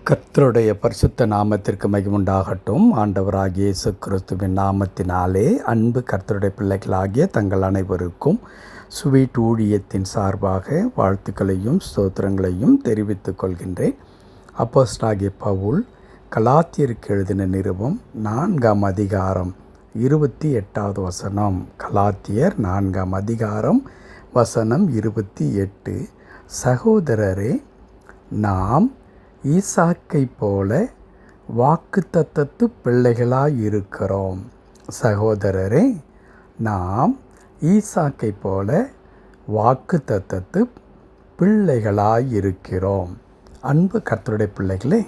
கர்த்தருடைய பரிசுத்த நாமத்திற்கு மகிமுண்டாகட்டும். ஆண்டவராகிய இயேசு கிறிஸ்துவின் நாமத்தினாலே அன்பு கர்த்தருடைய பிள்ளைகளாகிய தங்கள் அனைவருக்கும் ஸ்வீட் ஊழியத்தின் சார்பாக வாழ்த்துக்களையும் ஸ்தோத்திரங்களையும் தெரிவித்துக் கொள்கின்றேன். அப்போஸ்தலனாகிய பவுல் கலாத்தியருக்கு எழுதின நிருபம் 4ஆம் அதிகாரம் 28வது வசனம். கலாத்தியர் 4ஆம் அதிகாரம் வசனம் 28. சகோதரரே, நாம் ஈசாக்கைப் போல வாக்குத்தத்தத்து பிள்ளைகளாயிருக்கிறோம். சகோதரரே, நாம் ஈசாக்கைப் போல வாக்குத்தத்தத்து பிள்ளைகளாயிருக்கிறோம். அன்பு கர்த்தருடைய பிள்ளைகளே,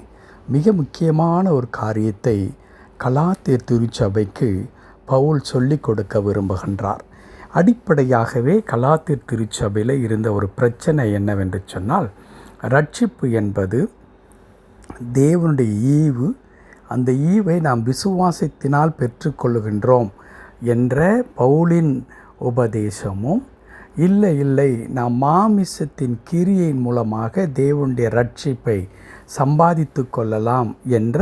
மிக முக்கியமான ஒரு காரியத்தை கலாத்தியர் திருச்சபைக்கு பவுல் சொல்லிக் கொடுக்க விரும்புகின்றார். அடிப்படையாகவே கலாத்தியர் திருச்சபையில் இருந்த ஒரு பிரச்சனை என்னவென்று சொன்னால், ரட்சிப்பு என்பது தேவனுடைய ஈவு. அந்த ஈவை நாம் விசுவாசத்தினால் பெற்றுக்கொள்கின்றோம் என்ற பவுலின் உபதேசமும், இல்லை நாம் மாமிசத்தின் கிரியையின் மூலமாக தேவனுடைய ரட்சிப்பை சம்பாதித்து கொள்ளலாம் என்ற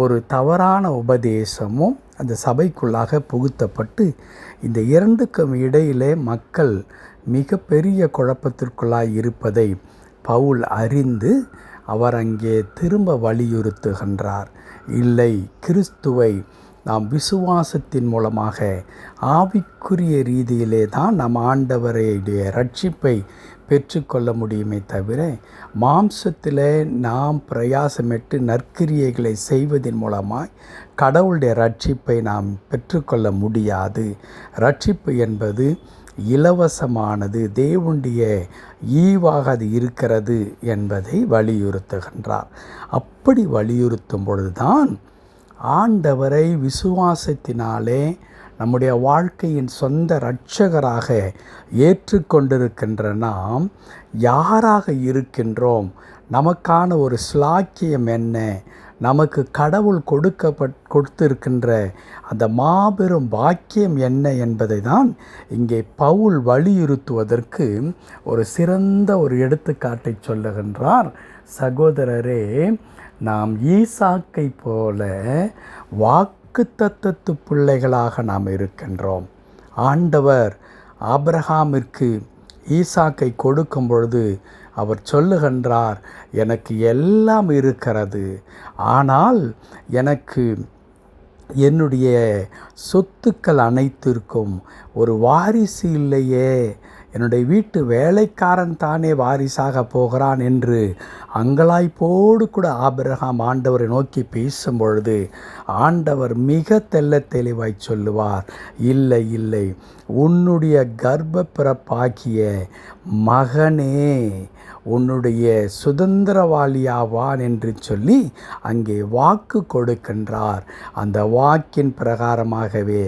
ஒரு தவறான உபதேசமும் அந்த சபைக்குள்ளாக புகுத்தப்பட்டு இந்த இரண்டுக்கும் இடையிலே மக்கள் மிகப்பெரிய குழப்பத்திற்குள்ளாய் இருப்பதை பவுல் அறிந்து அவர் அங்கே திரும்ப வலியுறுத்துகின்றார். இல்லை, கிறிஸ்துவை நாம் விசுவாசத்தின் மூலமாக ஆவிக்குரிய ரீதியிலே தான் நம் ஆண்டவருடைய ரட்சிப்பை பெற்றுக்கொள்ள முடியுமே தவிர, மாம்சத்திலே நாம் பிரயாசமிட்டு நற்கிரியைகளை செய்வதன் மூலமாய் கடவுளுடைய ரட்சிப்பை நாம் பெற்றுக்கொள்ள முடியாது. ரட்சிப்பு என்பது இலவசமானது, தேவனுடைய ஈவாக அது இருக்கிறது என்பதை வலியுறுத்துகின்றார். அப்படி வலியுறுத்தும் பொழுதுதான் ஆண்டவரை விசுவாசத்தினாலே நம்முடைய வாழ்க்கையின் சொந்த இரட்சகராக ஏற்றுக்கொண்டிருக்கின்ற நாம் யாராக இருக்கின்றோம், நமக்கான ஒரு ஸ்லாக்கியம் என்ன, நமக்கு கடவுள் கொடுத்திருக்கின்ற அந்த மாபெரும் பாக்கியம் என்ன என்பதை தான் இங்கே பவுல் வலியுறுத்துவதற்கு ஒரு சிறந்த ஒரு எடுத்துக்காட்டை சொல்லுகின்றார். சகோதரரே, நாம் ஈசாக்கை போல வாக்குத்தத்தத்து பிள்ளைகளாக நாம் இருக்கின்றோம். ஆண்டவர் ஆபிரகாமிற்கு ஈசாக்கை கொடுக்கும் பொழுது அவர் சொல்லுகின்றார், எனக்கு எல்லாம் இருக்கிறது, ஆனால் எனக்கு என்னுடைய சொத்துக்கள் அனைத்திற்கும் ஒரு வாரிசு இல்லையே, என்னுடைய வீட்டு வேலைக்காரன் தானே வாரிசாக போகிறான் என்று அங்கலாய்ப்போடு கூட ஆபிரகாம் ஆண்டவரை நோக்கி பேசும் பொழுது ஆண்டவர் மிக தெளிவாய் சொல்லுவார், இல்லை, உன்னுடைய கர்ப்ப பிறப்பாகிய மகனே உன்னுடைய சுதந்திரவாளியாவான் என்று சொல்லி அங்கே வாக்கு கொடுக்கின்றார். அந்த வாக்கின் பிரகாரமாகவே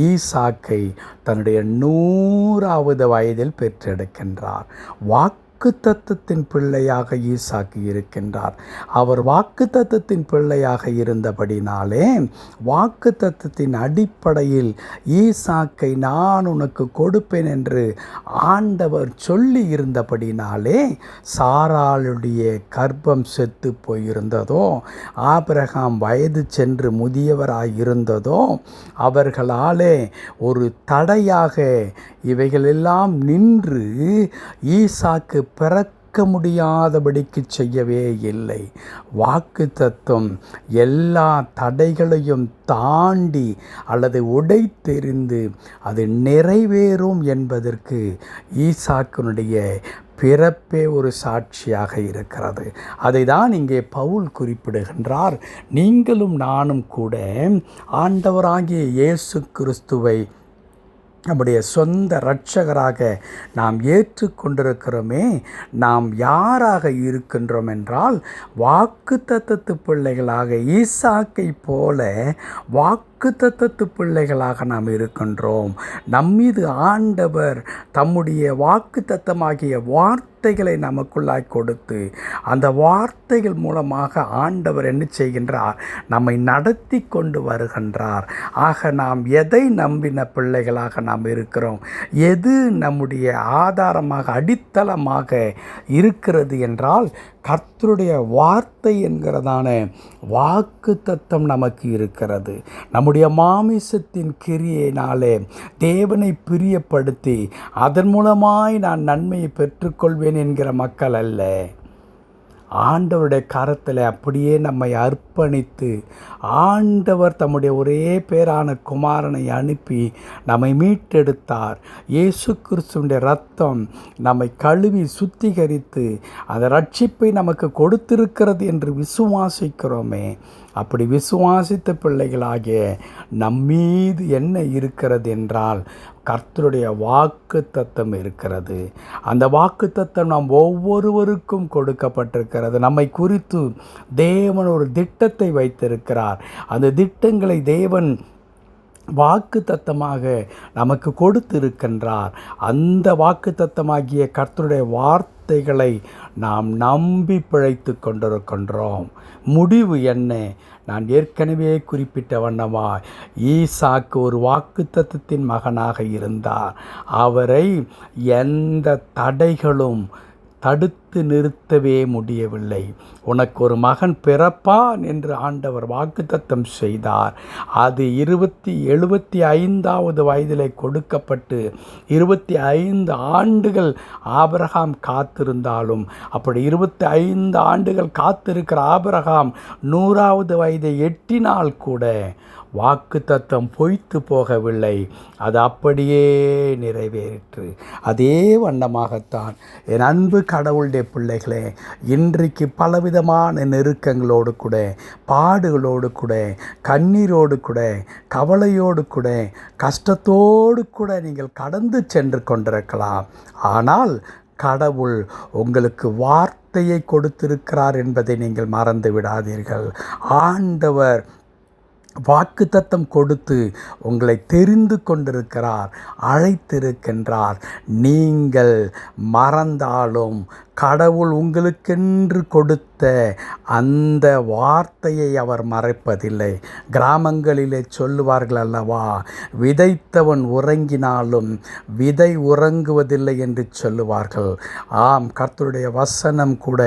ஈசாக்கை தன்னுடைய 100வது வயதில் பெற்றெடுக்கின்றார். வாக்குத்தத்தத்தின் பிள்ளையாக ஈசாக்கு இருக்கின்றார். அவர் வாக்குத்தத்தத்தின் பிள்ளையாக இருந்தபடினாலே, வாக்குத்தத்தத்தின் அடிப்படையில் ஈசாக்கை நான் உனக்கு கொடுப்பேன் என்று ஆண்டவர் சொல்லி இருந்தபடினாலே, சாராளுடைய கர்ப்பம் செத்து போயிருந்ததோ, ஆபிரகாம் வயது சென்று முதியவராயிருந்ததோ, அவர்களாலே ஒரு தடையாக இவைகளெல்லாம் நின்று ஈசாக்கு பிறக்க முடியாதபடிக்கு செய்யவே இல்லை. வாக்குத்தத்தம் எல்லா தடைகளையும் தாண்டி அல்லது உடைத்தெறிந்து அது நிறைவேறும் என்பதற்கு ஈசாக்கினுடைய பிறப்பே ஒரு சாட்சியாக இருக்கிறது. அதை தான் இங்கே பவுல் குறிப்பிடுகின்றார். நீங்களும் நானும் கூட ஆண்டவராகிய இயேசு கிறிஸ்துவை நம்முடைய சொந்த இரட்சகராக நாம் ஏற்றுக்கொண்டிருக்கிறோமே, நாம் யாராக இருக்கின்றோம் என்றால், வாக்குத்தத்தத்து பிள்ளைகளாக ஈசாக்கை போல வாக்குத்தத்தத்து பிள்ளைகளாக நாம் இருக்கின்றோம். நம்மீது ஆண்டவர் தம்முடைய வாக்குத்தத்தமாகிய வார்த்தைகளை நமக்குள்ளாய் கொடுத்து, அந்த வார்த்தைகள் மூலமாக ஆண்டவர் என்ன செய்கின்றார், நம்மை நடத்தி கொண்டு வருகின்றார். ஆக நாம் எதை நம்பின பிள்ளைகளாக நாம் இருக்கிறோம், எது நம்முடைய ஆதாரமாக அடித்தளமாக இருக்கிறது என்றால், கர்த்தர் கர்த்தருடைய வார்த்தை என்கிறதான வாக்குத்தத்தம் நமக்கு இருக்கிறது. நம்முடைய மாமிசத்தின் கிரியையினாலே தேவனை பிரியப்படுத்தி அதன் மூலமாய் நான் நன்மையை பெற்றுக்கொள்வேன் என்கிற மக்கள் அல்ல. ஆண்டவருடைய கரத்தில் அப்படியே நம்மை அர்ப்பணித்து ஆண்டவர் தம்முடைய ஒரே பேரான குமாரனை அனுப்பி நம்மை மீட்டெடுத்தார். இயேசு கிறிஸ்துவினுடைய இரத்தம் நம்மை கழுவி சுத்திகரித்து அந்த ரட்சிப்பை நமக்கு கொடுத்திருக்கிறது என்று விசுவாசிக்கிறோமே. அப்படி விசுவாசித்த பிள்ளைகளாகிய நம்மீது என்ன இருக்கிறது என்றால் கர்த்தருடைய வாக்குத்தத்தம் இருக்கிறது. அந்த வாக்குத்தத்தம் நாம் ஒவ்வொருவருக்கும் கொடுக்கப்பட்டிருக்கிறது. நம்மை குறித்து தேவன் ஒரு திட்டத்தை வைத்திருக்கிறார். அந்த திட்டங்களை தேவன் வாக்குத்தத்தமாக நமக்கு கொடுத்திருக்கின்றார். அந்த வாக்குத்தத்தமாகிய கர்த்தருடைய வார்த்தைகளை நாம் நம்பி பிழைத்து கொண்டிருக்கின்றோம். முடிவு என்ன? நான் ஏற்கனவே குறிப்பிட்ட வண்ணமாய் ஈசாக்கு ஒரு வாக்குத்தத்தத்தின் மகனாக இருந்தார். அவரை எந்த தடைகளும் தடுத்து நிறுத்தவே முடியவில்லை. உனக்கு ஒரு மகன் பிறப்பான் என்று ஆண்டவர் வாக்குத்தத்தம் செய்தார். அது 75வது வயதிலே கொடுக்கப்பட்டு 25 ஆண்டுகள் ஆபிரகாம் காத்திருந்தாலும், அப்படி 25 ஆண்டுகள் காத்திருக்கிற ஆபிரகாம் 100வது வயதை எட்டினால் கூட வாக்குத்தத்தம் பொய்த்து போகவில்லை. அது அப்படியே நிறைவேறிற்று. அதே வண்ணமாகத்தான் என் அன்பு கடவுளுடைய பிள்ளைகளே, இன்றைக்கு பலவிதமான நெருக்கங்களோடு கூட, பாடுகளோடு கூட, கண்ணீரோடு கூட, கவலையோடு கூட, கஷ்டத்தோடு கூட நீங்கள் கடந்து சென்று கொண்டிருக்கலாம். ஆனால் கடவுள் உங்களுக்கு வார்த்தையை கொடுத்திருக்கிறார் என்பதை நீங்கள் மறந்து விடாதீர்கள். ஆண்டவர் வாக்குத்தத்தம் கொடுத்து உங்களை தெரிந்து கொண்டிருக்கிறார், அழைத்திருக்கின்றார். நீங்கள் மறந்தாலும் கடவுள் உங்களுக்கென்று கொடுத்த அந்த வார்த்தையை அவர் மறைப்பதில்லை. கிராமங்களிலே சொல்லுவார்கள் அல்லவா, விதைத்தவன் உறங்கினாலும் விதை உறங்குவதில்லை என்று சொல்லுவார்கள். ஆம், கர்த்தருடைய வசனம் கூட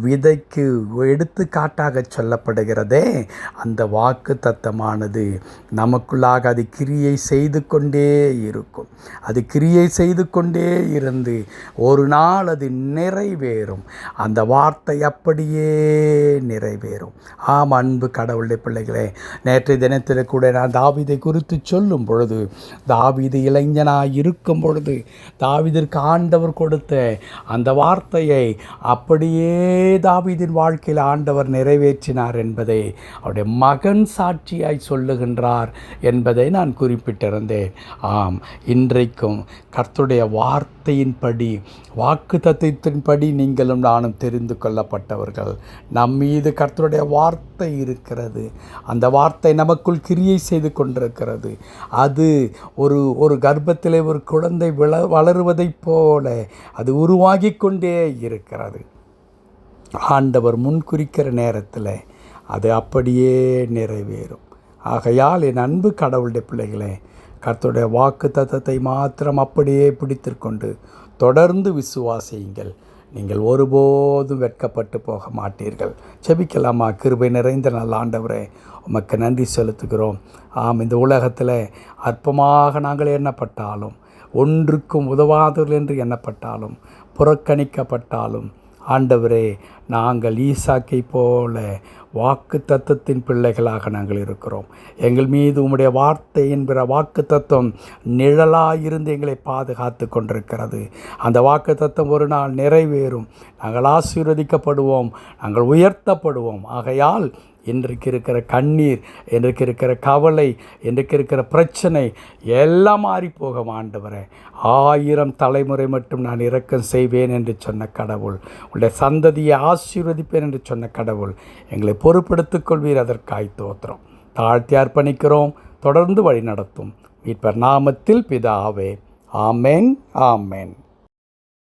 விதைக்கு எடுத்துக்காட்டாக சொல்லப்படுகிறதே. அந்த வாக்கு தத்தமானது நமக்குள்ளாக அது கிரியை செய்து கொண்டே இருக்கும். அது கிரியை செய்து கொண்டே இருந்து ஒரு நாள் அது நிறைவேறும். அந்த வார்த்தை அப்படியே நிறைவேறும். ஆம், அன்பு கடவுளுடைய பிள்ளைகளே, நேற்றைய தினத்தில் கூட நான் தாவீதை குறித்து சொல்லும் பொழுது, தாவீது இளைஞனாக இருக்கும் பொழுது தாவீதிற்கு ஆண்டவர் கொடுத்த அந்த வார்த்தையை அப்படியே தாவீதின் வாழ்க்கையில் ஆண்டவர் நிறைவேற்றினார் என்பதை அவருடைய மகன் சாட்சியாய் சொல்லுகின்றார் என்பதை நான் குறிப்பிட்டிருந்தேன். ஆம், இன்றைக்கும் கர்த்தருடைய வார்த்தையின்படி, வாக்கு தத்தத்தின்படி நீங்களும் நானும் தெரிந்து கொள்ளப்பட்டவர்கள். நம்மீது கர்த்தருடைய வார்த்தை இருக்கிறது. அந்த வார்த்தை நமக்குள் கிரியை செய்து கொண்டிருக்கிறது. அது ஒரு கர்ப்பத்திலே ஒரு குழந்தை வளருவதைப் போல அது உருவாகி கொண்டே இருக்கிறது. ஆண்டவர் முன்குறிக்கிற நேரத்தில் அது அப்படியே நிறைவேறும். ஆகையால் என் அன்பு கடவுளுடைய பிள்ளைகளே, கர்த்தருடைய வாக்கு தத்தத்தை மாத்திரம் அப்படியே பிடித்திருக்கொண்டு தொடர்ந்து விசுவாசியுங்கள். நீங்கள் ஒருபோதும் வெட்கப்பட்டு போக மாட்டீர்கள். செபிக்கலாமா? கிருபை நிறைந்த நல்ல ஆண்டவரே, உமக்கு நன்றி செலுத்துகிறோம். ஆம், இந்த உலகத்தில் அற்பமாக நாங்கள் எண்ணப்பட்டாலும், ஒன்றுக்கும் உதவாதவர்கள் என்று எண்ணப்பட்டாலும், புறக்கணிக்கப்பட்டாலும், ஆண்டவரே, நாங்கள் ஈசாக்கை போல வாக்கு தத்தத்தின் பிள்ளைகளாக நாங்கள் இருக்கிறோம். எங்கள் மீது உம்முடைய வார்த்தை என்கிற வாக்கு தத்துவம் நிழலாயிருந்து எங்களை பாதுகாத்து கொண்டிருக்கிறது. அந்த வாக்கு தத்துவம் ஒரு நாள் நிறைவேறும். நாங்கள் ஆசீர்வதிக்கப்படுவோம், நாங்கள் உயர்த்தப்படுவோம். ஆகையால் இன்றைக்கு இருக்கிற கண்ணீர், இன்றைக்கு இருக்கிற கவலை, இன்றைக்கு இருக்கிற பிரச்சனை எல்லாம் மாறி போகும். ஆண்டவரே, 1000 தலைமுறை மட்டும் நான் இரக்கம் செய்வேன் என்று சொன்ன கடவுள், உடைய சந்ததியை ஆசீர்வதிப்பேன் என்று சொன்ன கடவுள், எங்களை பொறுப்படுத்திக் கொள்வீர். அதற்காய் தோத்திரம் தாழ்த்தி அர்ப்பணிக்கிறோம். தொடர்ந்து வழி நடத்தும் மீட்பர் நாமத்தில் பிதாவே. ஆமென், ஆமென்.